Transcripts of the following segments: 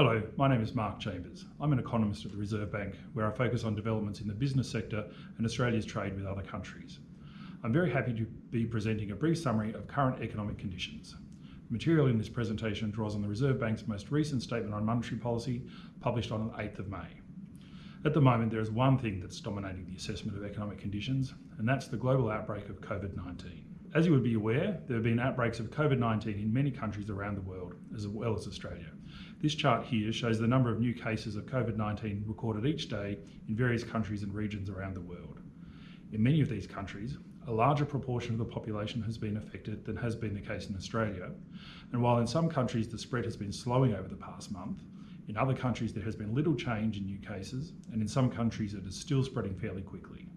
Hello, my name is Mark Chambers. I'm an economist at the Reserve Bank, where I focus on developments in the business sector and Australia's trade with other countries. I'm very happy to be presenting a brief summary of current economic conditions. The material in this presentation draws on the Reserve Bank's most recent statement on monetary policy, published on the 8th of May. At the moment, there is one thing that's dominating the assessment of economic conditions, and that's the global outbreak of COVID-19. As you would be aware, there have been outbreaks of COVID-19 in many countries around the world, as well as Australia. This chart here shows the number of new cases of COVID-19 recorded each day in various countries and regions around the world. In many of these countries, a larger proportion of the population has been affected than has been the case in Australia. And while in some countries the spread has been slowing over the past month, in other countries there has been little change in new cases, and in some countries it is still spreading fairly quickly.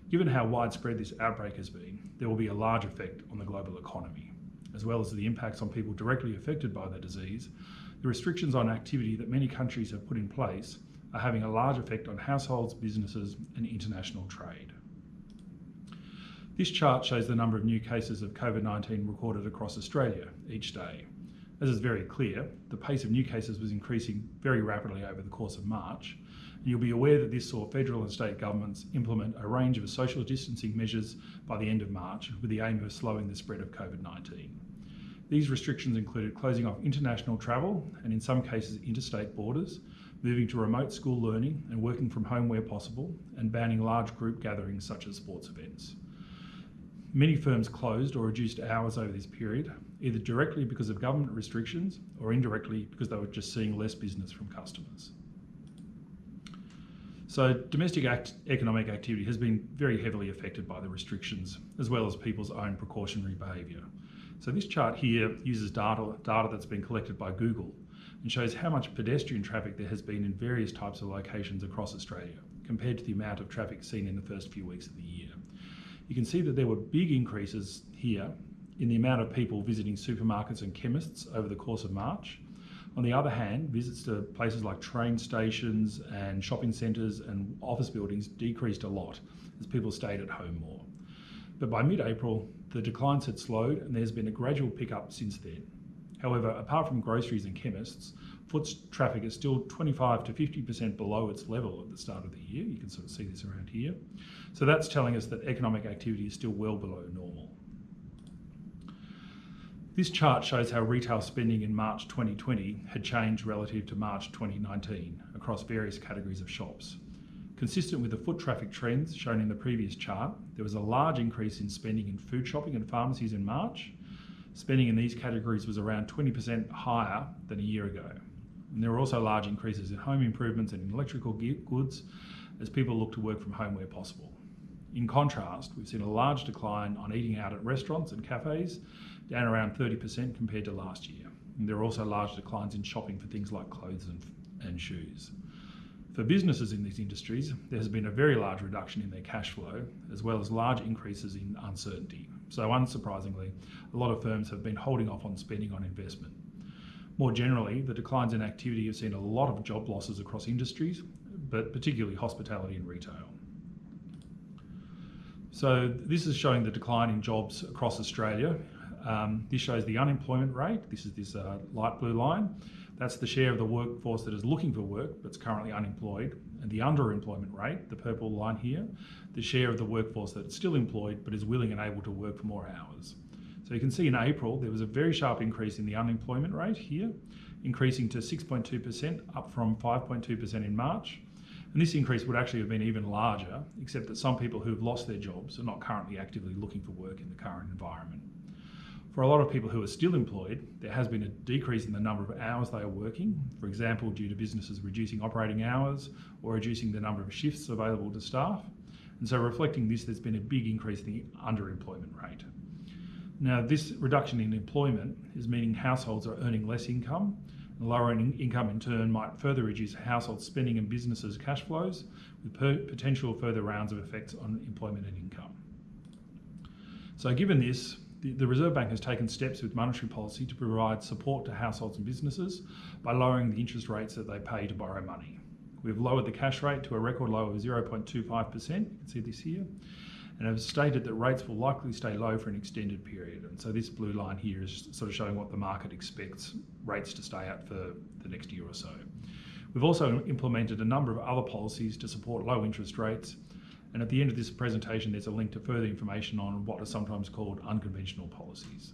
Given how widespread this outbreak has been, there will be a large effect on the global economy. As well as the impacts on people directly affected by the disease, the restrictions on activity that many countries have put in place are having a large effect on households, businesses, and international trade. This chart shows the number of new cases of COVID-19 recorded across Australia each day. As is very clear, the pace of new cases was increasing very rapidly over the course of March, and you'll be aware that this saw federal and state governments implement a range of social distancing measures by the end of March with the aim of slowing the spread of COVID-19. These restrictions included closing off international travel and in some cases interstate borders, moving to remote school learning and working from home where possible, and banning large group gatherings such as sports events. Many firms closed or reduced hours over this period, either directly because of government restrictions or indirectly because they were just seeing less business from customers. So domestic economic activity has been very heavily affected by the restrictions, as well as people's own precautionary behaviour. So this chart here uses data that's been collected by Google and shows how much pedestrian traffic there has been in various types of locations across Australia, compared to the amount of traffic seen in the first few weeks of the year. You can see that there were big increases here in the amount of people visiting supermarkets and chemists over the course of March. On the other hand, visits to places like train stations and shopping centres and office buildings decreased a lot as people stayed at home more. But by mid-April, the declines had slowed and there's been a gradual pickup since then. However, apart from groceries and chemists, foot traffic is still 25 to 50% below its level at the start of the year. You can sort of see this around here. So that's telling us that economic activity is still well below normal. This chart shows how retail spending in March 2020 had changed relative to March 2019 across various categories of shops. Consistent with the foot traffic trends shown in the previous chart, there was a large increase in spending in food shopping and pharmacies in March. Spending in these categories was around 20% higher than a year ago. And there were also large increases in home improvements and in electrical goods as people look to work from home where possible. In contrast, we've seen a large decline on eating out at restaurants and cafes, down around 30% compared to last year. And there are also large declines in shopping for things like clothes and shoes. For businesses in these industries, there has been a very large reduction in their cash flow, as well as large increases in uncertainty. So unsurprisingly, a lot of firms have been holding off on spending on investment. More generally, the declines in activity have seen a lot of job losses across industries, but particularly hospitality and retail. So this is showing the decline in jobs across Australia. This shows the unemployment rate. This is this light blue line. That's the share of the workforce that is looking for work but's currently unemployed. And the underemployment rate, the purple line here, the share of the workforce that's still employed but is willing and able to work for more hours. So you can see in April there was a very sharp increase in the unemployment rate here, increasing to 6.2%, up from 5.2% in March. And this increase would actually have been even larger, except that some people who have lost their jobs are not currently actively looking for work in the current environment. For a lot of people who are still employed, there has been a decrease in the number of hours they are working, for example, due to businesses reducing operating hours or reducing the number of shifts available to staff. And so reflecting this, there's been a big increase in the underemployment rate. Now, this reduction in employment is meaning households are earning less income, and lower income in turn might further reduce household spending and businesses' cash flows, with potential further rounds of effects on employment and income. So given this, the Reserve Bank has taken steps with monetary policy to provide support to households and businesses by lowering the interest rates that they pay to borrow money. We've lowered the cash rate to a record low of 0.25%, you can see this here, and have stated that rates will likely stay low for an extended period. And so this blue line here is sort of showing what the market expects rates to stay at for the next year or so. We've also implemented a number of other policies to support low interest rates, and at the end of this presentation there's a link to further information on what are sometimes called unconventional policies.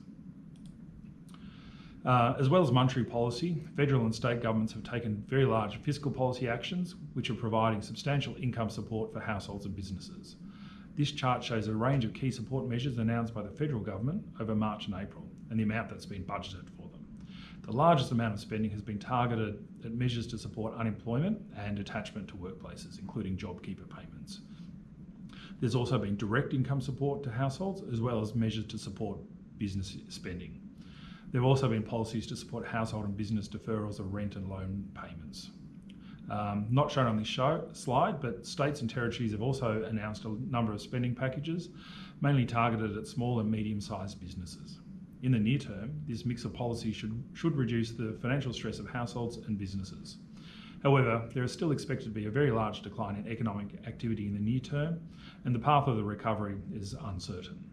As well as monetary policy, federal and state governments have taken very large fiscal policy actions which are providing substantial income support for households and businesses. This chart shows a range of key support measures announced by the federal government over March and April and the amount that's been budgeted for them. The largest amount of spending has been targeted at measures to support unemployment and attachment to workplaces, including JobKeeper payments. There's also been direct income support to households as well as measures to support business spending. There have also been policies to support household and business deferrals of rent and loan payments. Not shown on this slide, but states and territories have also announced a number of spending packages, mainly targeted at small and medium-sized businesses. In the near term, this mix of policies should reduce the financial stress of households and businesses. However, there is still expected to be a very large decline in economic activity in the near term, and the path of the recovery is uncertain.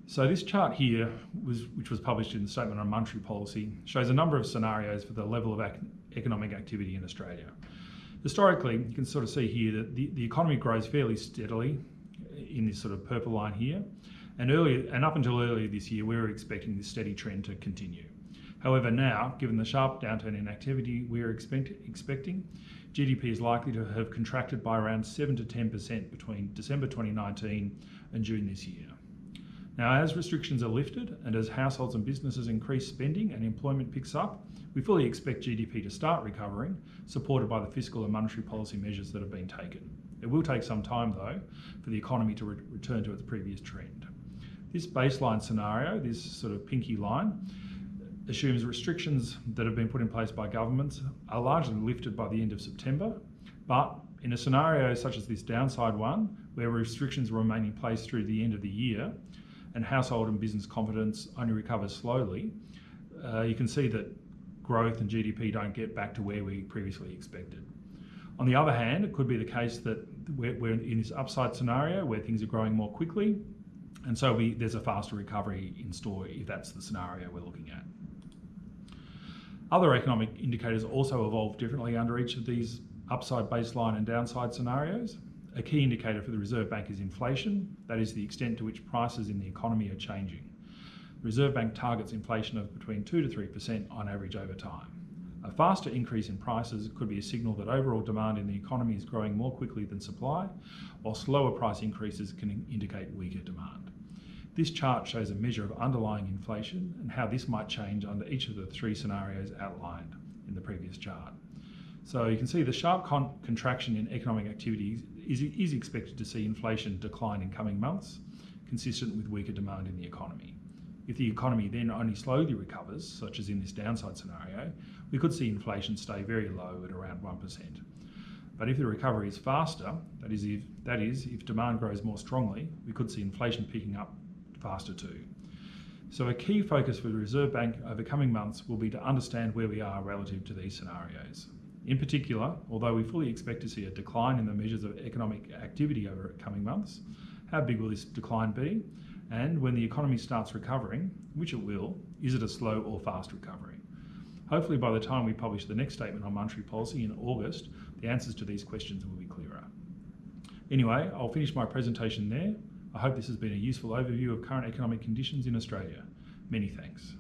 So this chart here, which was published in the Statement on Monetary Policy, shows a number of scenarios for the level of economic activity in Australia. Historically, you can sort of see here that the economy grows fairly steadily in this sort of purple line here, and up until earlier this year, we were expecting this steady trend to continue. However, now, given the sharp downturn in activity we are expecting, GDP is likely to have contracted by around 7 to 10% between December 2019 and June this year. Now, as restrictions are lifted and as households and businesses increase spending and employment picks up, we fully expect GDP to start recovering, supported by the fiscal and monetary policy measures that have been taken. It will take some time, though, for the economy to return to its previous trend. This baseline scenario, this sort of pinky line, assumes restrictions that have been put in place by governments are largely lifted by the end of September, but in a scenario such as this downside one, where restrictions remain in place through the end of the year, and household and business confidence only recovers slowly, you can see that growth and GDP don't get back to where we previously expected. On the other hand, it could be the case that we're in this upside scenario where things are growing more quickly, and so there's a faster recovery in store if that's the scenario we're looking at. Other economic indicators also evolve differently under each of these upside, baseline and downside scenarios. A key indicator for the Reserve Bank is inflation, that is the extent to which prices in the economy are changing. The Reserve Bank targets inflation of between 2 to 3% on average over time. A faster increase in prices could be a signal that overall demand in the economy is growing more quickly than supply, while slower price increases can indicate weaker demand. This chart shows a measure of underlying inflation and how this might change under each of the three scenarios outlined in the previous chart. So you can see the sharp contraction in economic activity is expected to see inflation decline in coming months, consistent with weaker demand in the economy. If the economy then only slowly recovers, such as in this downside scenario, we could see inflation stay very low at around 1%. But if the recovery is faster, that is if demand grows more strongly, we could see inflation picking up faster too. So a key focus for the Reserve Bank over coming months will be to understand where we are relative to these scenarios. In particular, although we fully expect to see a decline in the measures of economic activity over coming months, how big will this decline be? And when the economy starts recovering, which it will, is it a slow or fast recovery? Hopefully by the time we publish the next statement on monetary policy in August, the answers to these questions will be clearer. Anyway, I'll finish my presentation there. I hope this has been a useful overview of current economic conditions in Australia. Many thanks.